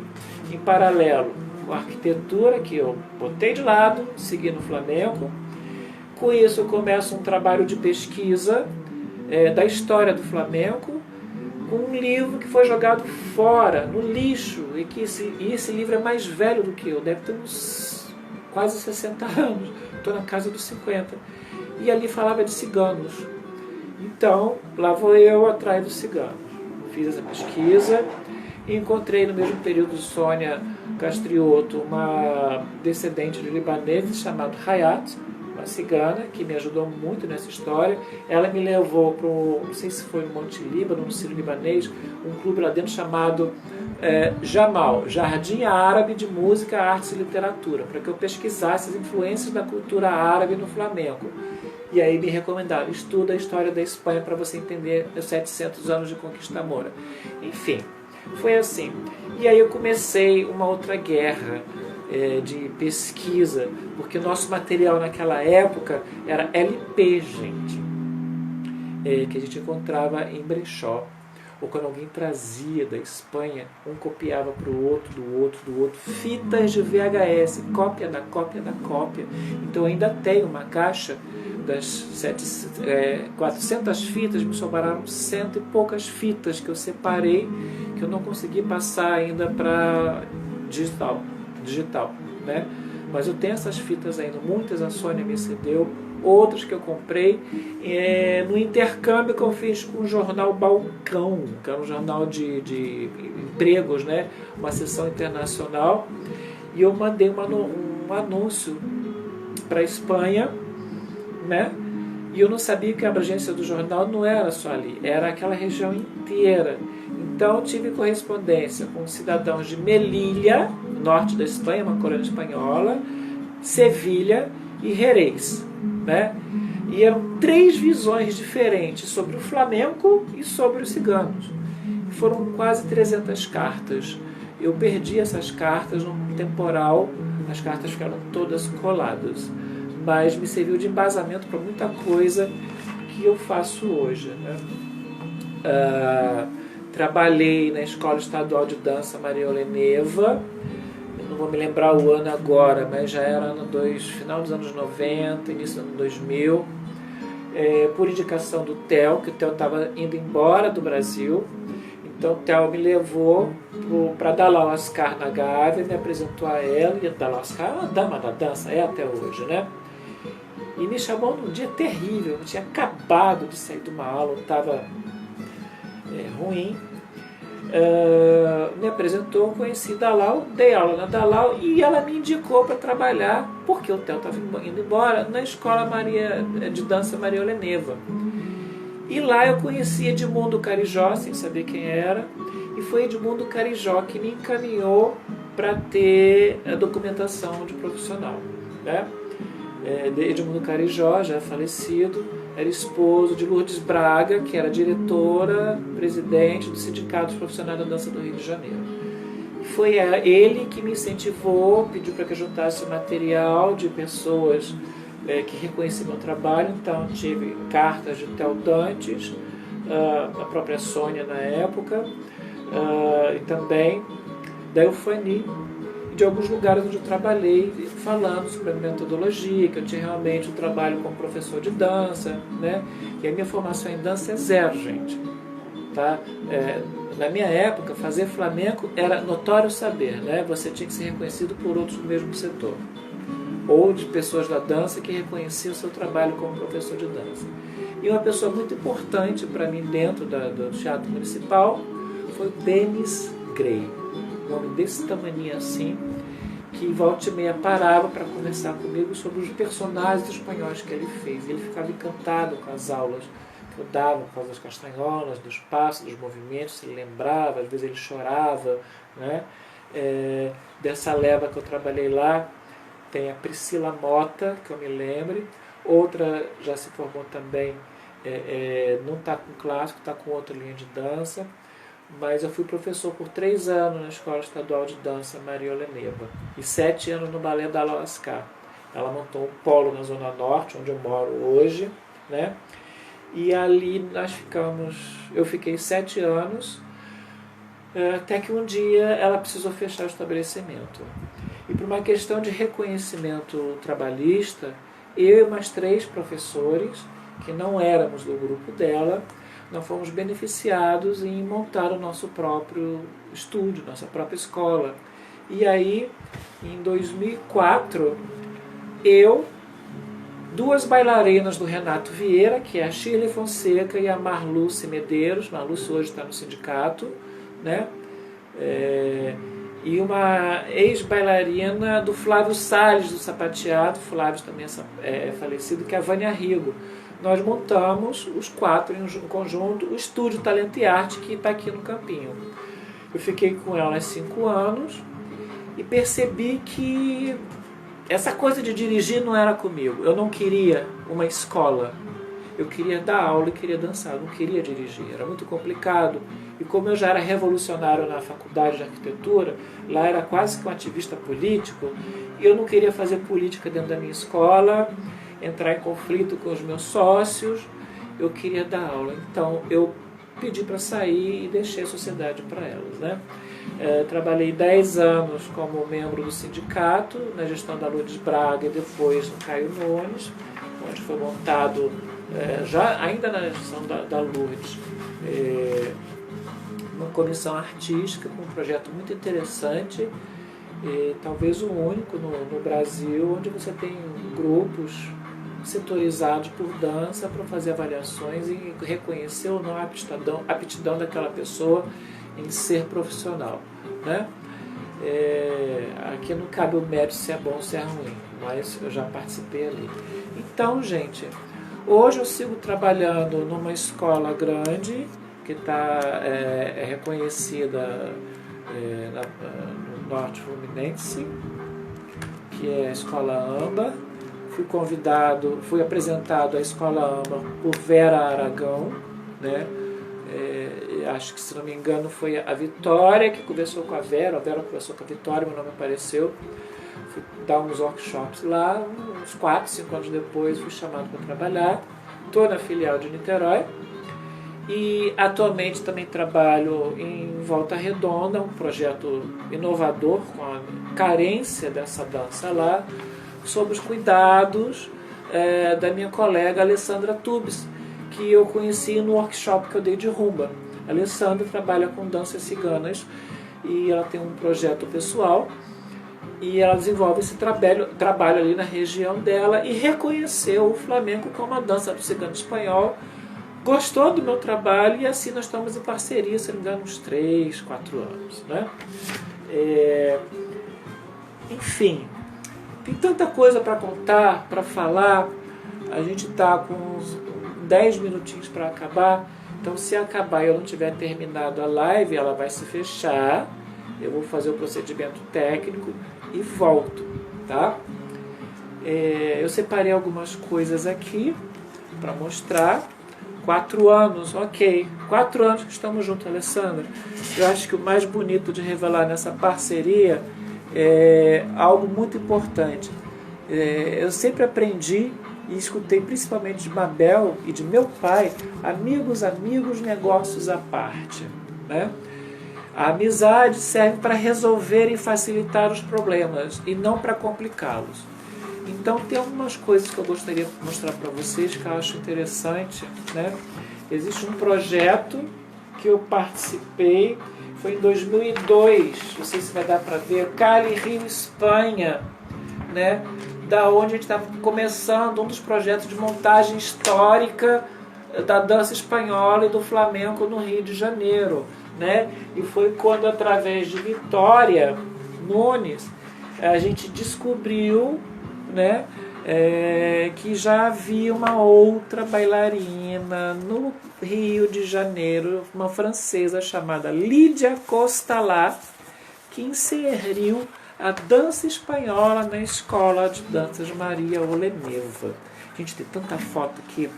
em paralelo com a arquitetura, que eu botei de lado, segui no flamenco. Com isso, eu começo um trabalho de pesquisa da história do flamenco, com um livro que foi jogado fora, no lixo, e esse livro é mais velho do que eu, deve ter uns quase 60 anos, estou na casa dos 50. E ali falava de ciganos. Então, lá vou eu atrás dos ciganos. Fiz essa pesquisa e encontrei no mesmo período Sônia Castriotto, uma descendente de libaneses chamada Hayat, uma cigana que me ajudou muito nessa história. Ela me levou para não sei se foi no Monte Líbano, no Sírio-Libanês, um clube lá dentro chamado Jamal, Jardim Árabe de Música, Artes e Literatura, para que eu pesquisasse as influências da cultura árabe no flamenco. E aí me recomendaram, estuda a história da Espanha para você entender os 700 anos de conquista moura. Enfim, foi assim. E aí eu comecei uma outra guerra de pesquisa, porque o nosso material naquela época era LP, gente, que a gente encontrava em brechó, ou quando alguém trazia da Espanha, um copiava para o outro, do outro, fitas de VHS, cópia da cópia da cópia. Então eu ainda tenho uma caixa das 400 fitas, me sobraram 100 e poucas fitas que eu separei, que eu não consegui passar ainda para digital, né? Mas eu tenho essas fitas ainda, muitas a Sônia me cedeu, outras que eu comprei no intercâmbio que eu fiz com o jornal Balcão, que era um jornal de empregos, né? Uma seção internacional, e eu mandei um anúncio para a Espanha, né? E eu não sabia que a abrangência do jornal não era só ali, era aquela região inteira. Então tive correspondência com cidadãos de Melilla, norte da Espanha, uma colônia espanhola, Sevilha e Jerez, né? E eram 3 visões diferentes sobre o flamenco e sobre os ciganos. Foram quase 300 cartas. Eu perdi essas cartas num temporal, as cartas ficaram todas coladas, mas me serviu de embasamento para muita coisa que eu faço hoje, né? Trabalhei na Escola Estadual de Dança Maria Oleneva, não vou me lembrar o ano agora, mas já era final dos anos 90, início do ano 2000, por indicação do Theo, que o Theo estava indo embora do Brasil. Então o Theo me levou para Dalal Ascar na Gávea, me apresentou a ela, e a Dalal Ascar é uma dama da dança, até hoje, né? E me chamou num dia terrível, eu tinha acabado de sair de uma aula, estava ruim. Me apresentou, conheci Dalal, dei aula na Dalal e ela me indicou para trabalhar, porque o Theo estava indo embora, na Escola de Dança Maria Oleneva. E lá eu conheci Edmundo Carijó, sem saber quem era, e foi Edmundo Carijó que me encaminhou para ter a documentação de profissional, né? Edmundo Carijó, já falecido, era esposo de Lourdes Braga, que era diretora, presidente do Sindicato Profissional da Dança do Rio de Janeiro. E Foi ele que me incentivou, pediu para que eu juntasse material de pessoas que reconheciam meu trabalho. Então tive cartas de Theo Dantes, a própria Sônia na época, e também da Eufani, de alguns lugares onde eu trabalhei, falando sobre a metodologia, que eu tinha realmente um trabalho como professor de dança, né? E a minha formação em dança é zero, gente. Tá? Na minha época, fazer flamenco era notório saber, né? Você tinha que ser reconhecido por outros do mesmo setor, ou de pessoas da dança que reconheciam o seu trabalho como professor de dança. E uma pessoa muito importante para mim dentro do Teatro Municipal foi o Denis Gray, um homem desse tamanho assim, que volta e meia parava para conversar comigo sobre os personagens espanhóis que ele fez. Ele ficava encantado com as aulas que eu dava, por causa das castanholas, dos passos, dos movimentos, se lembrava, às vezes ele chorava, né? Dessa leva que eu trabalhei lá, tem a Priscila Mota, que eu me lembre, outra já se formou também, não está com clássico, está com outra linha de dança, mas eu fui professor por 3 anos na Escola Estadual de Dança Maria Oleneva e 7 anos no Balé da Lascar. Ela montou um polo na Zona Norte, onde eu moro hoje, né? E ali eu fiquei 7 anos, até que um dia ela precisou fechar o estabelecimento. E por uma questão de reconhecimento trabalhista, eu e mais 3 professores, que não éramos do grupo dela, nós fomos beneficiados em montar o nosso próprio estúdio, nossa própria escola. E aí, em 2004, eu, 2 bailarinas do Renato Vieira, que é a Shirley Fonseca e a Marluce Medeiros, Marluce hoje está no sindicato, né? E uma ex-bailarina do Flávio Salles, do Sapateado, Flávio também é falecido, que é a Vânia Rigo. Nós montamos os 4 em um conjunto, o Estúdio Talento e Arte, que está aqui no Campinho. Eu fiquei com ela 5 anos e percebi que essa coisa de dirigir não era comigo. Eu não queria uma escola. Eu queria dar aula e queria dançar, eu não queria dirigir. Era muito complicado. E como eu já era revolucionário na faculdade de arquitetura, lá era quase que um ativista político, e eu não queria fazer política dentro da minha escola, entrar em conflito com os meus sócios, eu queria dar aula. Então eu pedi para sair e deixei a sociedade para elas, né? Trabalhei 10 anos como membro do sindicato, na gestão da Lourdes Braga e depois no Caio Nunes, onde foi montado, ainda na gestão da Lourdes, uma comissão artística com um projeto muito interessante, talvez o único no Brasil, onde você tem grupos setorizados por dança para fazer avaliações e reconhecer ou não a aptidão daquela pessoa em ser profissional, né? Aqui não cabe o mérito se é bom ou se é ruim, mas eu já participei ali. Então, gente, hoje eu sigo trabalhando numa escola grande que está reconhecida no Norte Fluminense, que é a Escola AMBA. Fui apresentado à Escola AMBA por Vera Aragão, né? Acho que, se não me engano, foi a Vitória que conversou com a Vera conversou com a Vitória, meu nome apareceu. Fui dar uns workshops lá, uns 4, 5 anos depois fui chamado para trabalhar. Estou na filial de Niterói e atualmente também trabalho em Volta Redonda, um projeto inovador com a carência dessa dança lá, sobre os cuidados da minha colega Alessandra Tubes, que eu conheci no workshop que eu dei de rumba. A Alessandra trabalha com danças ciganas e ela tem um projeto pessoal e ela desenvolve esse trabalho ali na região dela e reconheceu o flamenco como uma dança do cigano espanhol, gostou do meu trabalho e assim nós estamos em parceria, se não me engano, uns 3, 4 anos, né? Enfim, tem tanta coisa para contar, para falar. A gente está com uns 10 minutinhos para acabar. Então, se acabar e eu não tiver terminado a live, ela vai se fechar. Eu vou fazer o procedimento técnico e volto, tá? Eu separei algumas coisas aqui para mostrar, 4 anos, ok. 4 anos que estamos juntos, Alessandra. Eu acho que o mais bonito de revelar nessa parceria é algo muito importante. Eu sempre aprendi e escutei principalmente de Mabel e de meu pai, amigos, negócios à parte, né? A amizade serve para resolver e facilitar os problemas e não para complicá-los. Então tem algumas coisas que eu gostaria de mostrar para vocês que eu acho interessante, né? Existe um projeto que eu participei, foi em 2002, não sei se vai dar para ver, Cali, Rio, Espanha, né? Da onde a gente está começando um dos projetos de montagem histórica da dança espanhola e do flamenco no Rio de Janeiro, né? E foi quando, através de Vitória Nunes, a gente descobriu, né, que já havia uma outra bailarina no Rio de Janeiro, uma francesa chamada Lídia Costalá, que inseriu a dança espanhola na escola de danças Maria Oleneva. Gente, tem tanta foto aqui,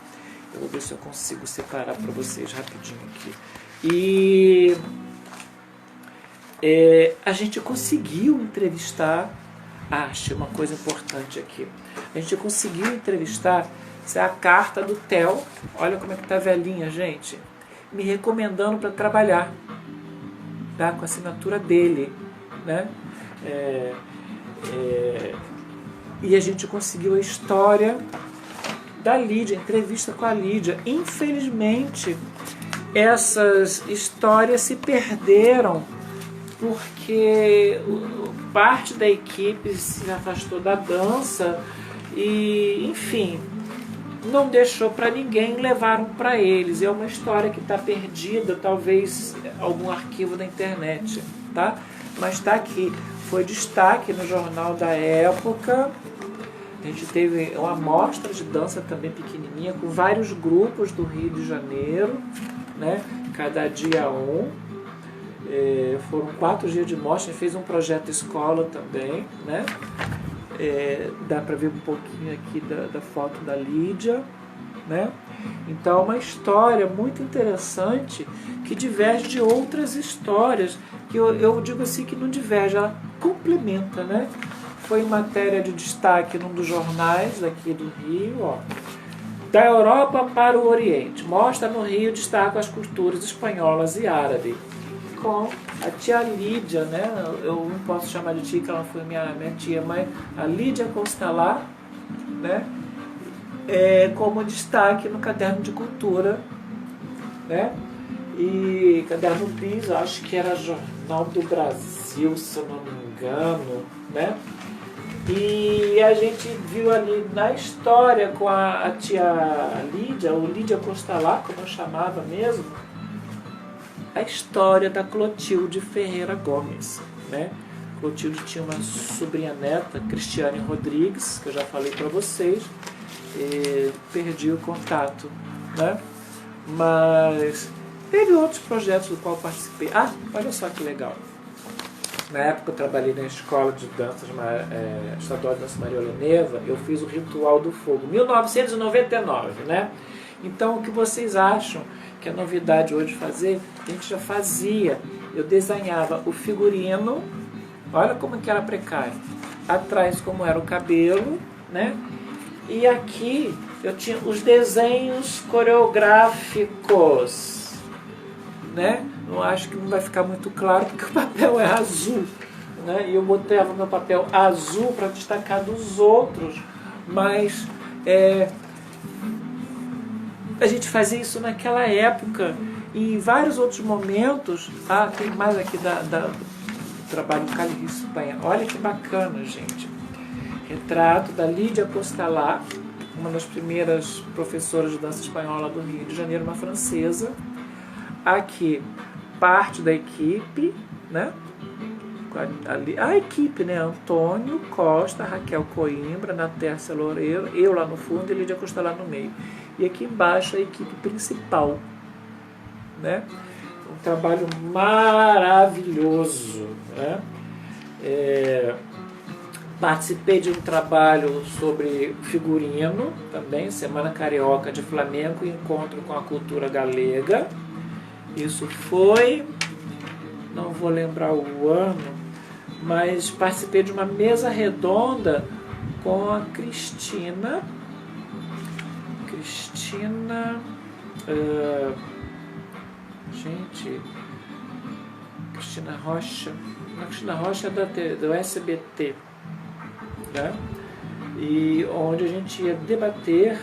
eu vou ver se eu consigo separar para vocês rapidinho aqui. E a gente conseguiu entrevistar, achei uma coisa importante aqui, a gente conseguiu entrevistar, essa é a carta do Theo, olha como é que tá velhinha, gente, me recomendando para trabalhar, tá? Com a assinatura dele, né? E a gente conseguiu a história da Lídia, entrevista com a Lídia. Infelizmente, essas histórias se perderam porque parte da equipe se afastou da dança e, enfim, não deixou para ninguém, levaram para eles. É uma história que está perdida, talvez algum arquivo da internet, tá? Mas está aqui. Foi destaque no jornal da época. A gente teve uma amostra de dança também pequenininha, com vários grupos do Rio de Janeiro, né? Cada dia um. Foram 4 dias de mostra. A gente fez um projeto escola também, né? Dá para ver um pouquinho aqui da foto da Lídia, né? Então, é uma história muito interessante que diverge de outras histórias, que eu digo assim que não diverge, ela complementa, né? Foi matéria de destaque num dos jornais daqui do Rio, ó. Da Europa para o Oriente, mostra no Rio destaca as culturas espanholas e árabe, com a tia Lídia, né? Eu não posso chamar de tia, que ela foi minha tia, mas a Lídia Costalá, né? Como destaque no caderno de cultura, né? E caderno Bis, acho que era Jornal do Brasil, se eu não me engano, né? E a gente viu ali na história com a tia Lídia, ou Lídia Costalá, como eu chamava mesmo, a história da Clotilde Ferreira Gomes, né? Clotilde tinha uma sobrinha neta, Cristiane Rodrigues, que eu já falei para vocês, e perdi o contato, né? Mas teve outros projetos do qual eu participei. Ah, olha só que legal. Na época eu trabalhei na escola de danças estadual de dança Maria Oleneva, eu fiz o Ritual do Fogo, 1999, né? Então, o que vocês acham que é novidade hoje fazer? A gente já fazia. Eu desenhava o figurino, olha como que era precário. Atrás como era o cabelo, né? E aqui eu tinha os desenhos coreográficos, né? Eu acho que não vai ficar muito claro porque o papel é azul, né? E eu botava meu papel azul para destacar dos outros, mas a gente fazia isso naquela época e em vários outros momentos. Ah, tem mais aqui do trabalho do Cali, Rio, Espanha. Olha que bacana, gente. Retrato da Lídia Costalá, uma das primeiras professoras de dança espanhola do Rio de Janeiro, uma francesa. Aqui, parte da equipe, né? A equipe, né? Antônio Costa, Raquel Coimbra, Natércia Loureiro, eu lá no fundo e Lídia Costalá no meio. E aqui embaixo a equipe principal, né? Um trabalho maravilhoso, né? Participei de um trabalho sobre figurino, também, Semana Carioca de Flamenco, encontro com a cultura galega. Isso foi, não vou lembrar o ano, mas participei de uma mesa redonda com a Cristina, Cristina Rocha, a Cristina Rocha é do SBT, né? E onde a gente ia debater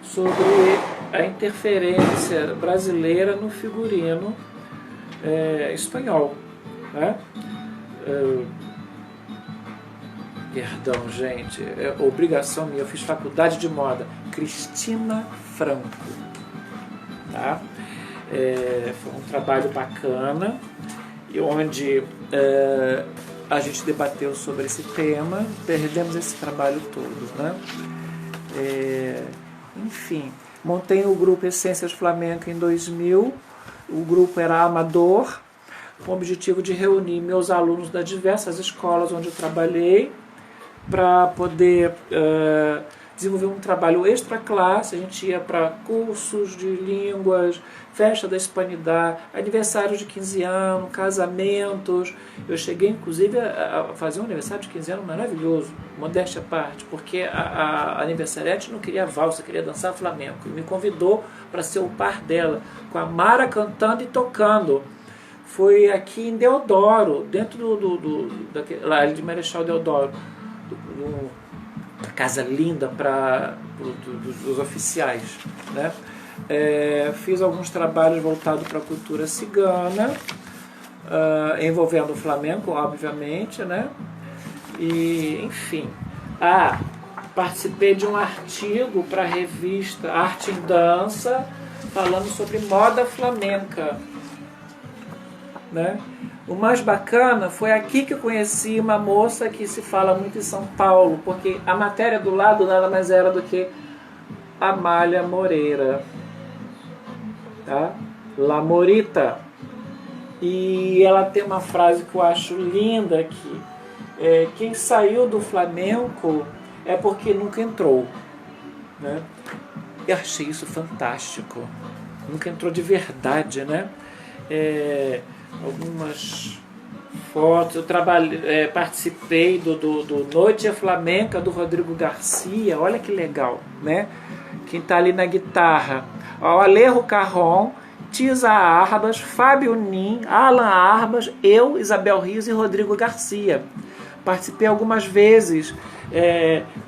sobre a interferência brasileira no figurino espanhol, né? Perdão, gente, é obrigação minha, eu fiz faculdade de moda. Cristina Franco, tá? Foi um trabalho bacana, e onde a gente debateu sobre esse tema, perdemos esse trabalho todo, né? Enfim, montei o grupo Essências Flamenca em 2000, o grupo era amador, com o objetivo de reunir meus alunos das diversas escolas onde eu trabalhei, para poder desenvolver um trabalho extra classe. A gente ia para cursos de línguas, festa da hispanidade, aniversários de 15 anos, casamentos. Eu cheguei inclusive a fazer um aniversário de 15 anos maravilhoso, modéstia à parte, porque a aniversariante não queria valsa, queria dançar flamenco, e me convidou para ser o par dela, com a Mara cantando e tocando. Foi aqui em Deodoro, dentro lá de Marechal Deodoro, uma casa linda dos oficiais, né? Fiz alguns trabalhos voltados para a cultura cigana, envolvendo o flamenco, obviamente, né? E, enfim, participei de um artigo para a revista Arte em Dança, falando sobre moda flamenca, né? O mais bacana foi aqui que eu conheci uma moça que se fala muito em São Paulo, porque a matéria do lado nada mais era do que Amália Moreira, tá? La Morita. E ela tem uma frase que eu acho linda aqui: quem saiu do flamenco é porque nunca entrou, né? Eu achei isso fantástico. Nunca entrou de verdade, né? Algumas fotos, eu participei do Noite Flamenca do Rodrigo Garcia, olha que legal, né? Quem está ali na guitarra, Alejo Carron, Tisa Arbas, Fábio Nin, Alan Arbas, eu, Isabel Rios e Rodrigo Garcia. Participei algumas vezes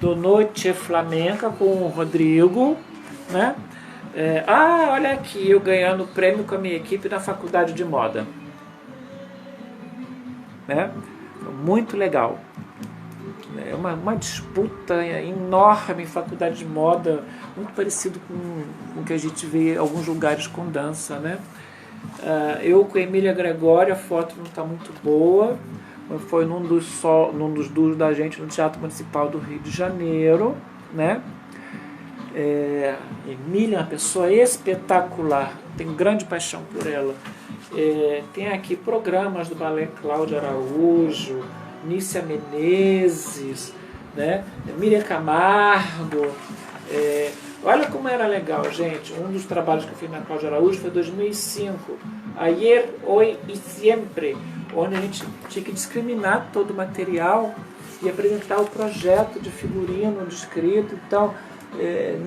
do Noite Flamenca com o Rodrigo, né? Olha aqui, eu ganhando prêmio com a minha equipe na faculdade de moda, né? Muito legal. É uma disputa enorme em faculdade de moda, muito parecido com o que a gente vê em alguns lugares com dança, né? Eu com a Emília Gregório, a foto não está muito boa, foi num dos duos da gente no Teatro Municipal do Rio de Janeiro, né? Emília é uma pessoa espetacular, tenho grande paixão por ela. Tem aqui programas do Balé Cláudia Araújo, Nícia Menezes, né? Miriam Camargo. Olha como era legal, gente. Um dos trabalhos que eu fiz na Cláudia Araújo foi em 2005, Ayer, Hoy e Siempre, onde a gente tinha que discriminar todo o material e apresentar o projeto de figurino descrito. Então,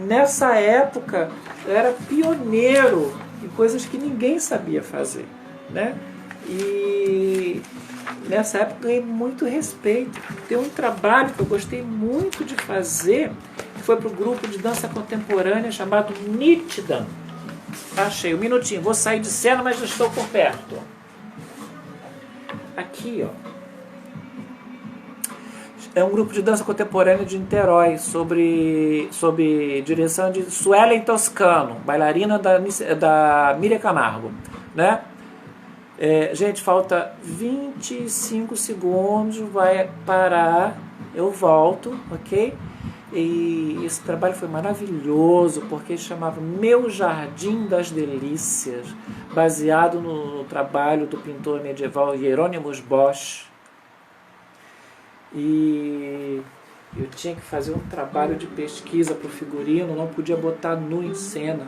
nessa época, eu era pioneiro em coisas que ninguém sabia fazer, né? E nessa época ganhei muito respeito. Tem um trabalho que eu gostei muito de fazer, que foi para o grupo de dança contemporânea chamado Nítida. Achei, um minutinho, vou sair de cena, mas já estou por perto. Aqui, ó. É um grupo de dança contemporânea de Niterói, sob direção de Suelen Toscano, bailarina da Miriam Camargo, né? Gente, falta 25 segundos, vai parar, eu volto, ok? E esse trabalho foi maravilhoso, porque chamava Meu Jardim das Delícias, baseado no trabalho do pintor medieval Hieronymus Bosch. e eu tinha que fazer um trabalho de pesquisa para o figurino, não podia botar nu em cena.